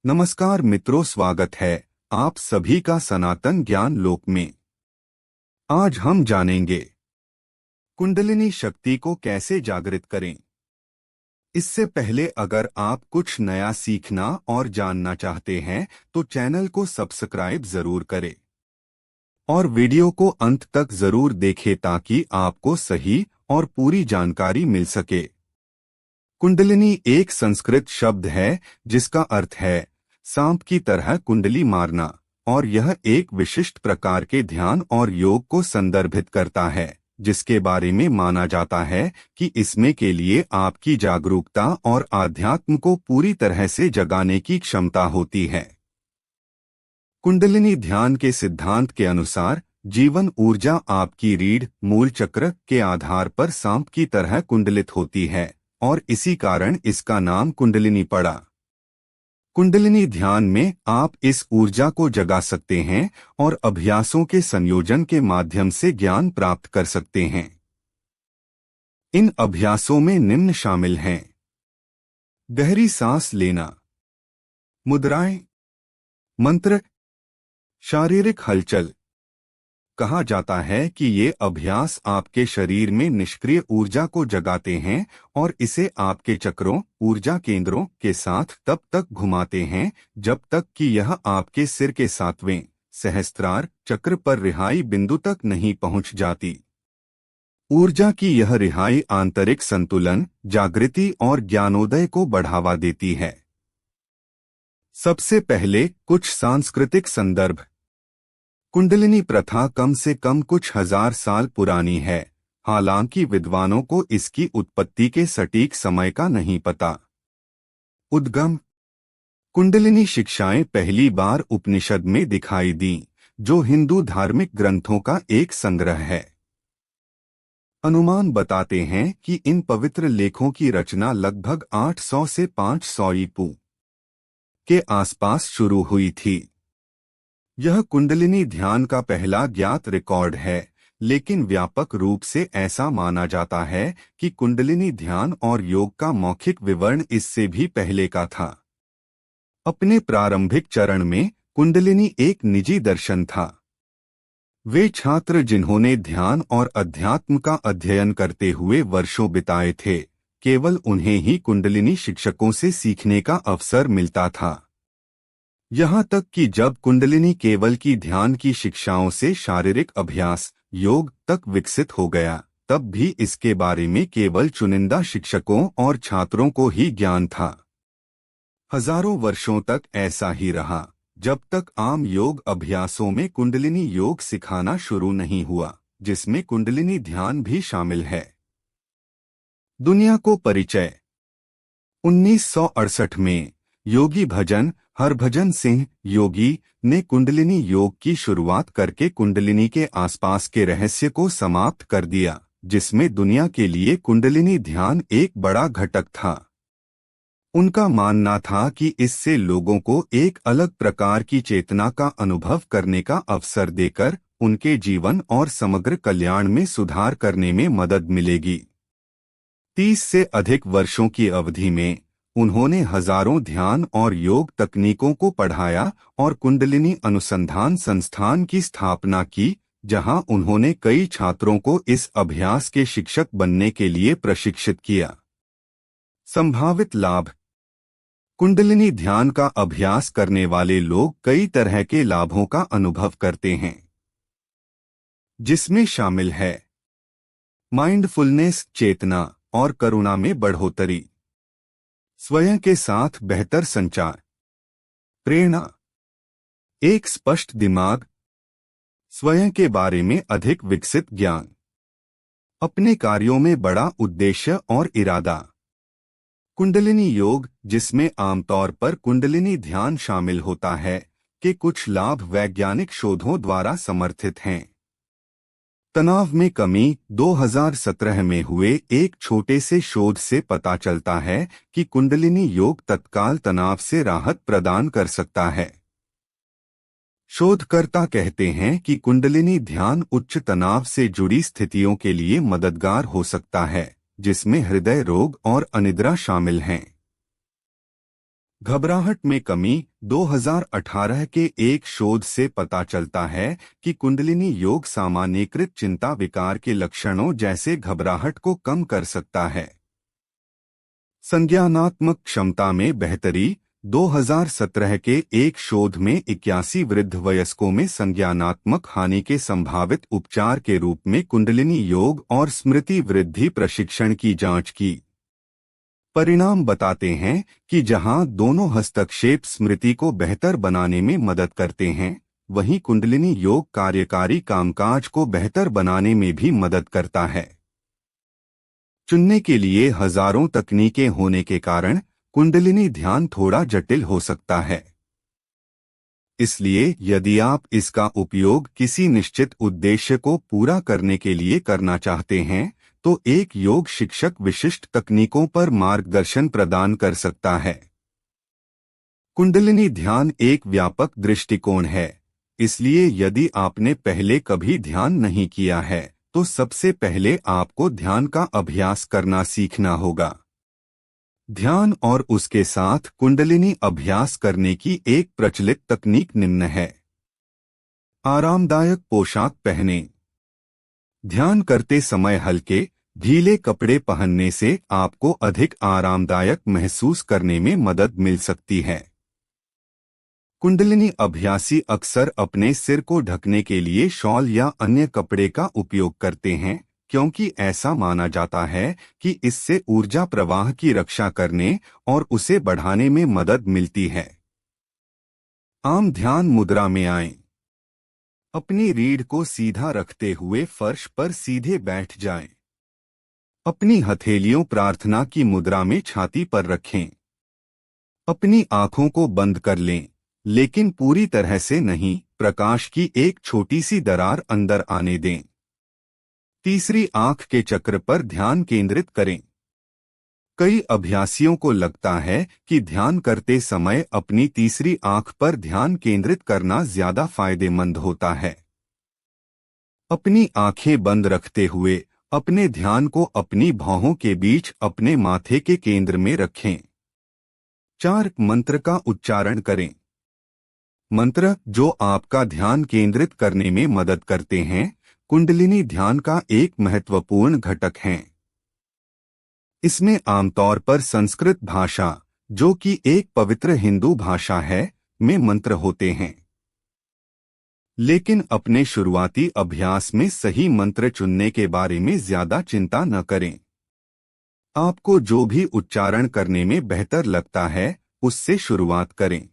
नमस्कार मित्रों, स्वागत है आप सभी का सनातन ज्ञान लोक में। आज हम जानेंगे कुंडलिनी शक्ति को कैसे जागृत करें। इससे पहले अगर आप कुछ नया सीखना और जानना चाहते हैं तो चैनल को सब्सक्राइब जरूर करें और वीडियो को अंत तक जरूर देखें ताकि आपको सही और पूरी जानकारी मिल सके। कुंडलिनी एक संस्कृत शब्द है जिसका अर्थ है सांप की तरह कुंडली मारना, और यह एक विशिष्ट प्रकार के ध्यान और योग को संदर्भित करता है जिसके बारे में माना जाता है कि इसमें के लिए आपकी जागरूकता और आध्यात्म को पूरी तरह से जगाने की क्षमता होती है। कुंडलिनी ध्यान के सिद्धांत के अनुसार जीवन ऊर्जा आपकी रीढ़ मूल चक्र के आधार पर सांप की तरह कुंडलित होती है और इसी कारण इसका नाम कुंडलिनी पड़ा। कुंडलिनी ध्यान में आप इस ऊर्जा को जगा सकते हैं और अभ्यासों के संयोजन के माध्यम से ज्ञान प्राप्त कर सकते हैं। इन अभ्यासों में निम्न शामिल हैं: गहरी सांस लेना, मुद्राएं, मंत्र, शारीरिक हलचल। कहा जाता है कि ये अभ्यास आपके शरीर में निष्क्रिय ऊर्जा को जगाते हैं और इसे आपके चक्रों ऊर्जा केंद्रों के साथ तब तक घुमाते हैं जब तक कि यह आपके सिर के 7वें सहस्त्रार चक्र पर रिहाई बिंदु तक नहीं पहुंच जाती। ऊर्जा की यह रिहाई आंतरिक संतुलन, जागृति और ज्ञानोदय को बढ़ावा देती है। सबसे पहले कुछ सांस्कृतिक संदर्भ। कुंडलिनी प्रथा कम से कम कुछ हजार साल पुरानी है, हालांकि विद्वानों को इसकी उत्पत्ति के सटीक समय का नहीं पता। उद्गम। कुंडलिनी शिक्षाएं पहली बार उपनिषद में दिखाई दीं, जो हिंदू धार्मिक ग्रंथों का एक संग्रह है। अनुमान बताते हैं कि इन पवित्र लेखों की रचना लगभग 800 से 500 ईपू के आसपास शुरू हुई थी। यह कुंडलिनी ध्यान का पहला ज्ञात रिकॉर्ड है, लेकिन व्यापक रूप से ऐसा माना जाता है कि कुंडलिनी ध्यान और योग का मौखिक विवरण इससे भी पहले का था। अपने प्रारंभिक चरण में कुंडलिनी एक निजी दर्शन था। वे छात्र जिन्होंने ध्यान और अध्यात्म का अध्ययन करते हुए वर्षों बिताए थे, केवल उन्हें ही कुंडलिनी शिक्षकों से सीखने का अवसर मिलता था। यहाँ तक कि जब कुंडलिनी केवल की ध्यान की शिक्षाओं से शारीरिक अभ्यास योग तक विकसित हो गया, तब भी इसके बारे में केवल चुनिंदा शिक्षकों और छात्रों को ही ज्ञान था। हजारों वर्षों तक ऐसा ही रहा, जब तक आम योग अभ्यासों में कुंडलिनी योग सिखाना शुरू नहीं हुआ, जिसमें कुंडलिनी ध्यान भी शामिल है। दुनिया को परिचय। 1968 में योगी भजन हरभजन सिंह योगी ने कुंडलिनी योग की शुरुआत करके कुंडलिनी के आसपास के रहस्य को समाप्त कर दिया, जिसमें दुनिया के लिए कुंडलिनी ध्यान एक बड़ा घटक था। उनका मानना था कि इससे लोगों को एक अलग प्रकार की चेतना का अनुभव करने का अवसर देकर उनके जीवन और समग्र कल्याण में सुधार करने में मदद मिलेगी। 30 से अधिक वर्षों की अवधि में उन्होंने हजारों ध्यान और योग तकनीकों को पढ़ाया और कुंडलिनी अनुसंधान संस्थान की स्थापना की, जहां उन्होंने कई छात्रों को इस अभ्यास के शिक्षक बनने के लिए प्रशिक्षित किया। संभावित लाभ। कुंडलिनी ध्यान का अभ्यास करने वाले लोग कई तरह के लाभों का अनुभव करते हैं, जिसमें शामिल है माइंडफुलनेस चेतना और करुणा में बढ़ोतरी, स्वयं के साथ बेहतर संचार, प्रेरणा, एक स्पष्ट दिमाग, स्वयं के बारे में अधिक विकसित ज्ञान, अपने कार्यों में बड़ा उद्देश्य और इरादा। कुंडलिनी योग, जिसमें आमतौर पर कुंडलिनी ध्यान शामिल होता है, के कुछ लाभ वैज्ञानिक शोधों द्वारा समर्थित हैं। तनाव में कमी। 2017 में हुए एक छोटे से शोध से पता चलता है कि कुंडलिनी योग तत्काल तनाव से राहत प्रदान कर सकता है। शोधकर्ता कहते हैं कि कुंडलिनी ध्यान उच्च तनाव से जुड़ी स्थितियों के लिए मददगार हो सकता है, जिसमें हृदय रोग और अनिद्रा शामिल हैं। घबराहट में कमी। 2018 के एक शोध से पता चलता है कि कुंडलिनी योग सामान्यीकृत चिंता विकार के लक्षणों जैसे घबराहट को कम कर सकता है। संज्ञानात्मक क्षमता में बेहतरी। 2017 के एक शोध में 81 वृद्ध वयस्कों में संज्ञानात्मक हानि के संभावित उपचार के रूप में कुंडलिनी योग और स्मृति वृद्धि प्रशिक्षण की जांच की। परिणाम बताते हैं कि जहां दोनों हस्तक्षेप स्मृति को बेहतर बनाने में मदद करते हैं, वहीं कुंडलिनी योग कार्यकारी कामकाज को बेहतर बनाने में भी मदद करता है। चुनने के लिए हजारों तकनीकें होने के कारण कुंडलिनी ध्यान थोड़ा जटिल हो सकता है। इसलिए यदि आप इसका उपयोग किसी निश्चित उद्देश्य को पूरा करने के लिए करना चाहते हैं, तो एक योग शिक्षक विशिष्ट तकनीकों पर मार्गदर्शन प्रदान कर सकता है। कुंडलिनी ध्यान एक व्यापक दृष्टिकोण है, इसलिए यदि आपने पहले कभी ध्यान नहीं किया है, तो सबसे पहले आपको ध्यान का अभ्यास करना सीखना होगा। ध्यान और उसके साथ कुंडलिनी अभ्यास करने की एक प्रचलित तकनीक निम्न है। आरामदायक पोशाक पहनें। ध्यान करते समय हल्के, ढीले कपड़े पहनने से आपको अधिक आरामदायक महसूस करने में मदद मिल सकती है। कुंडलिनी अभ्यासी अक्सर अपने सिर को ढकने के लिए शॉल या अन्य कपड़े का उपयोग करते हैं, क्योंकि ऐसा माना जाता है कि इससे ऊर्जा प्रवाह की रक्षा करने और उसे बढ़ाने में मदद मिलती है। आम ध्यान मुद्रा में आएं। अपनी रीढ़ को सीधा रखते हुए फर्श पर सीधे बैठ जाएं। अपनी हथेलियों प्रार्थना की मुद्रा में छाती पर रखें। अपनी आंखों को बंद कर लें, लेकिन पूरी तरह से नहीं। प्रकाश की एक छोटी सी दरार अंदर आने दें। तीसरी आंख के चक्र पर ध्यान केंद्रित करें। कई अभ्यासियों को लगता है कि ध्यान करते समय अपनी तीसरी आंख पर ध्यान केंद्रित करना ज्यादा फायदेमंद होता है। अपनी आंखें बंद रखते हुए अपने ध्यान को अपनी भौहों के बीच अपने माथे के केंद्र में रखें। 4 मंत्र का उच्चारण करें। मंत्र जो आपका ध्यान केंद्रित करने में मदद करते हैं, कुंडलिनी ध्यान का एक महत्वपूर्ण घटक हैं। इसमें आमतौर पर संस्कृत भाषा, जो कि एक पवित्र हिंदू भाषा है, में मंत्र होते हैं। लेकिन अपने शुरुआती अभ्यास में सही मंत्र चुनने के बारे में ज्यादा चिंता न करें। आपको जो भी उच्चारण करने में बेहतर लगता है, उससे शुरुआत करें।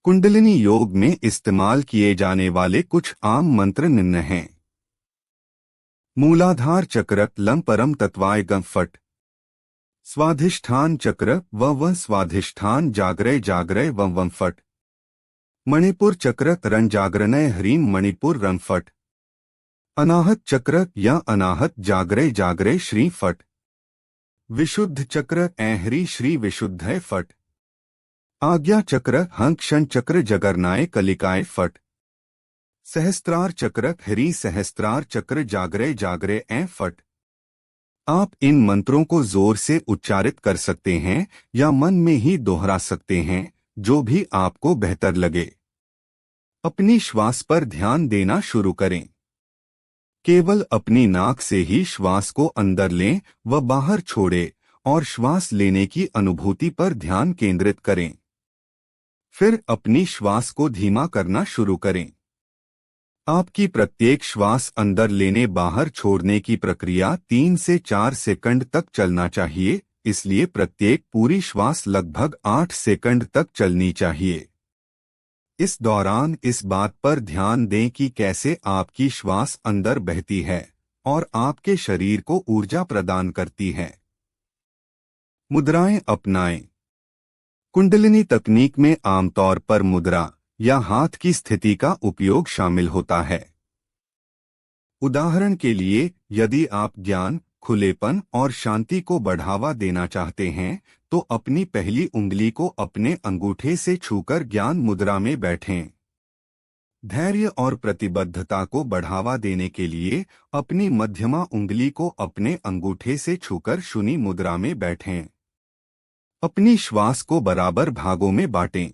कुंडलिनी योग में इस्तेमाल किए जाने वाले कुछ आम मंत्र निम्न हैं। मूलाधार चक्र लम परम तत्वाय गम फट। स्वाधिष्ठान चक्र व स्वाधिष्ठान जागरय जागरय वम फट। मणिपुर चक्र रन जागरणय ह्रीम मणिपुर रन फट। अनाहत चक्र या अनाहत जागरय जागरय श्री फट। विशुद्ध चक्र ऐहरी श्री विशुद्धय फट। आज्ञा चक्र हंक्षण चक्र जगरनाय कलिकाय फट। सहस्त्रार चक्र हरी सहस्त्रार चक्र जागरय जागरय ऐ फट। आप इन मंत्रों को जोर से उच्चारित कर सकते हैं या मन में ही दोहरा सकते हैं, जो भी आपको बेहतर लगे। अपनी श्वास पर ध्यान देना शुरू करें। केवल अपनी नाक से ही श्वास को अंदर लें व बाहर छोड़ें और श्वास लेने की अनुभूति पर ध्यान केंद्रित करें। फिर अपनी श्वास को धीमा करना शुरू करें। आपकी प्रत्येक श्वास अंदर लेने बाहर छोड़ने की प्रक्रिया 3 से 4 सेकंड तक चलना चाहिए, इसलिए प्रत्येक पूरी श्वास लगभग 8 सेकंड तक चलनी चाहिए। इस दौरान इस बात पर ध्यान दें कि कैसे आपकी श्वास अंदर बहती है और आपके शरीर को ऊर्जा प्रदान करती है। मुद्राएं अपनाएं। कुंडलिनी तकनीक में आमतौर पर मुद्रा या हाथ की स्थिति का उपयोग शामिल होता है। उदाहरण के लिए, यदि आप ज्ञान, खुलेपन और शांति को बढ़ावा देना चाहते हैं, तो अपनी पहली उंगली को अपने अंगूठे से छूकर ज्ञान मुद्रा में बैठें। धैर्य और प्रतिबद्धता को बढ़ावा देने के लिए अपनी मध्यमा उंगली को अपने अंगूठे से छूकर शून्य मुद्रा में बैठें। अपनी श्वास को बराबर भागों में बांटें।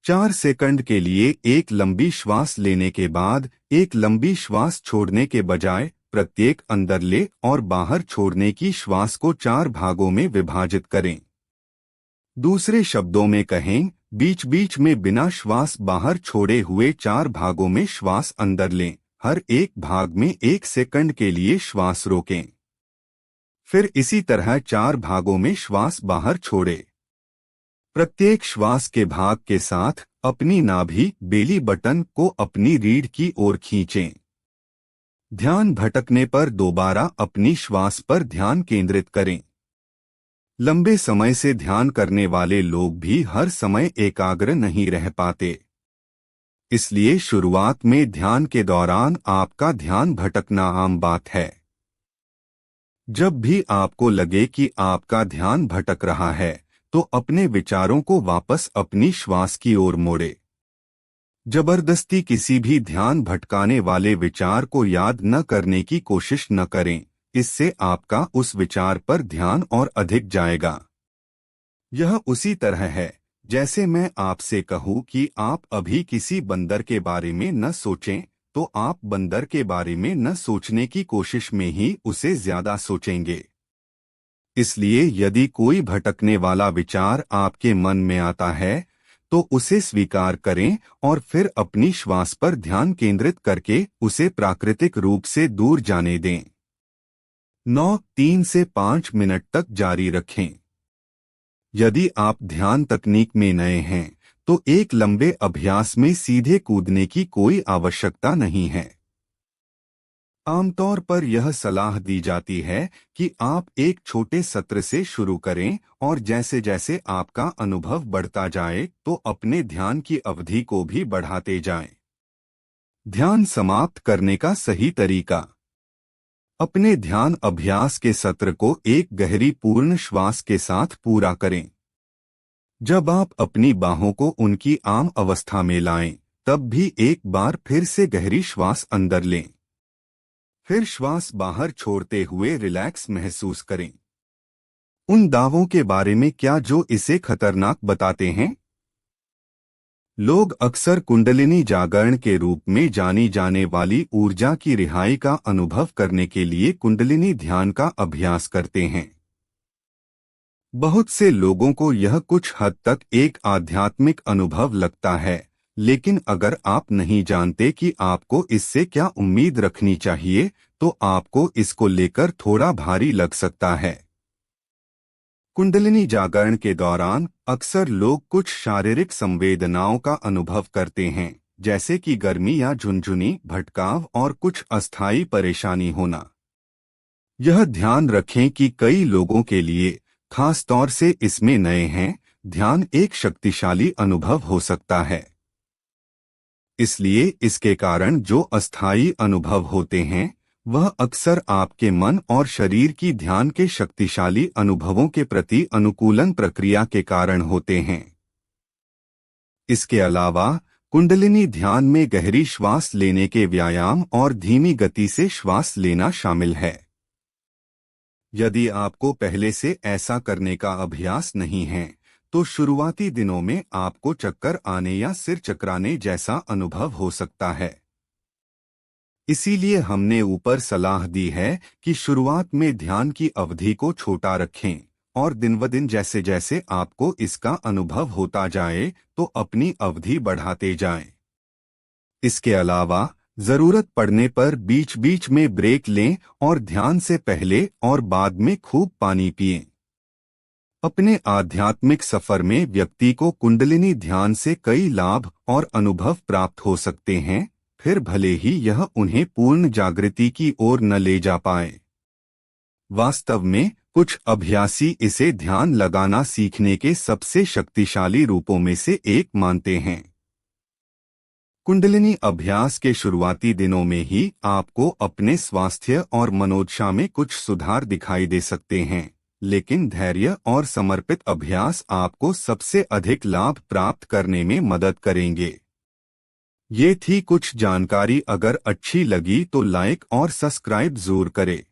4 सेकंड के लिए एक लंबी श्वास लेने के बाद एक लंबी श्वास छोड़ने के बजाय प्रत्येक अंदर ले और बाहर छोड़ने की श्वास को 4 भागों में विभाजित करें। दूसरे शब्दों में कहें, बीच बीच में बिना श्वास बाहर छोड़े हुए 4 भागों में श्वास अंदर लें। हर एक भाग में 1 सेकंड के लिए श्वास रोकें। फिर इसी तरह 4 भागों में श्वास बाहर छोड़ें। प्रत्येक श्वास के भाग के साथ अपनी नाभि बेली बटन को अपनी रीढ़ की ओर खींचें। ध्यान भटकने पर दोबारा अपनी श्वास पर ध्यान केंद्रित करें। लंबे समय से ध्यान करने वाले लोग भी हर समय एकाग्र नहीं रह पाते। इसलिए शुरुआत में ध्यान के दौरान आपका ध्यान भटकना आम बात है। जब भी आपको लगे कि आपका ध्यान भटक रहा है, तो अपने विचारों को वापस अपनी श्वास की ओर मोड़े। जबरदस्ती किसी भी ध्यान भटकाने वाले विचार को याद न करने की कोशिश न करें, इससे आपका उस विचार पर ध्यान और अधिक जाएगा। यह उसी तरह है जैसे मैं आपसे कहूं कि आप अभी किसी बंदर के बारे में न सोचें, तो आप बंदर के बारे में न सोचने की कोशिश में ही उसे ज्यादा सोचेंगे। इसलिए यदि कोई भटकने वाला विचार आपके मन में आता है, तो उसे स्वीकार करें और फिर अपनी श्वास पर ध्यान केंद्रित करके उसे प्राकृतिक रूप से दूर जाने दें। 3 से 5 मिनट तक जारी रखें। यदि आप ध्यान तकनीक में नए हैं, तो एक लंबे अभ्यास में सीधे कूदने की कोई आवश्यकता नहीं है। आमतौर पर यह सलाह दी जाती है कि आप एक छोटे सत्र से शुरू करें और जैसे जैसे आपका अनुभव बढ़ता जाए तो अपने ध्यान की अवधि को भी बढ़ाते जाएं। ध्यान समाप्त करने का सही तरीका। अपने ध्यान अभ्यास के सत्र को एक गहरी पूर्ण श्वास के साथ पूरा करें। जब आप अपनी बाहों को उनकी आम अवस्था में लाएं, तब भी एक बार फिर से गहरी श्वास अंदर लें। फिर श्वास बाहर छोड़ते हुए रिलैक्स महसूस करें। उन दावों के बारे में क्या जो इसे खतरनाक बताते हैं? लोग अक्सर कुंडलिनी जागरण के रूप में जानी जाने वाली ऊर्जा की रिहाई का अनुभव करने के लिए कुंडलिनी ध्यान का अभ्यास करते हैं। बहुत से लोगों को यह कुछ हद तक एक आध्यात्मिक अनुभव लगता है, लेकिन अगर आप नहीं जानते कि आपको इससे क्या उम्मीद रखनी चाहिए, तो आपको इसको लेकर थोड़ा भारी लग सकता है। कुंडलिनी जागरण के दौरान अक्सर लोग कुछ शारीरिक संवेदनाओं का अनुभव करते हैं, जैसे कि गर्मी या झुनझुनी, भटकाव और कुछ अस्थायी परेशानी होना। यह ध्यान रखें कि कई लोगों के लिए, खास तौर से इसमें नए हैं, ध्यान एक शक्तिशाली अनुभव हो सकता है। इसलिए इसके कारण जो अस्थायी अनुभव होते हैं, वह अक्सर आपके मन और शरीर की ध्यान के शक्तिशाली अनुभवों के प्रति अनुकूलन प्रक्रिया के कारण होते हैं। इसके अलावा कुंडलिनी ध्यान में गहरी श्वास लेने के व्यायाम और धीमी गति से श्वास लेना शामिल है। यदि आपको पहले से ऐसा करने का अभ्यास नहीं है, तो शुरुआती दिनों में आपको चक्कर आने या सिर चकराने जैसा अनुभव हो सकता है। इसीलिए हमने ऊपर सलाह दी है कि शुरुआत में ध्यान की अवधि को छोटा रखें और दिन-ब-दिन जैसे जैसे आपको इसका अनुभव होता जाए, तो अपनी अवधि बढ़ाते जाएं। इसके अलावा जरूरत पड़ने पर बीच बीच में ब्रेक लें और ध्यान से पहले और बाद में खूब पानी पिएं। अपने आध्यात्मिक सफर में व्यक्ति को कुंडलिनी ध्यान से कई लाभ और अनुभव प्राप्त हो सकते हैं, फिर भले ही यह उन्हें पूर्ण जागृति की ओर न ले जा पाए। वास्तव में कुछ अभ्यासी इसे ध्यान लगाना सीखने के सबसे शक्तिशाली रूपों में से एक मानते हैं। कुंडलिनी अभ्यास के शुरुआती दिनों में ही आपको अपने स्वास्थ्य और मनोदशा में कुछ सुधार दिखाई दे सकते हैं, लेकिन धैर्य और समर्पित अभ्यास आपको सबसे अधिक लाभ प्राप्त करने में मदद करेंगे। ये थी कुछ जानकारी। अगर अच्छी लगी तो लाइक और सब्सक्राइब जरूर करें।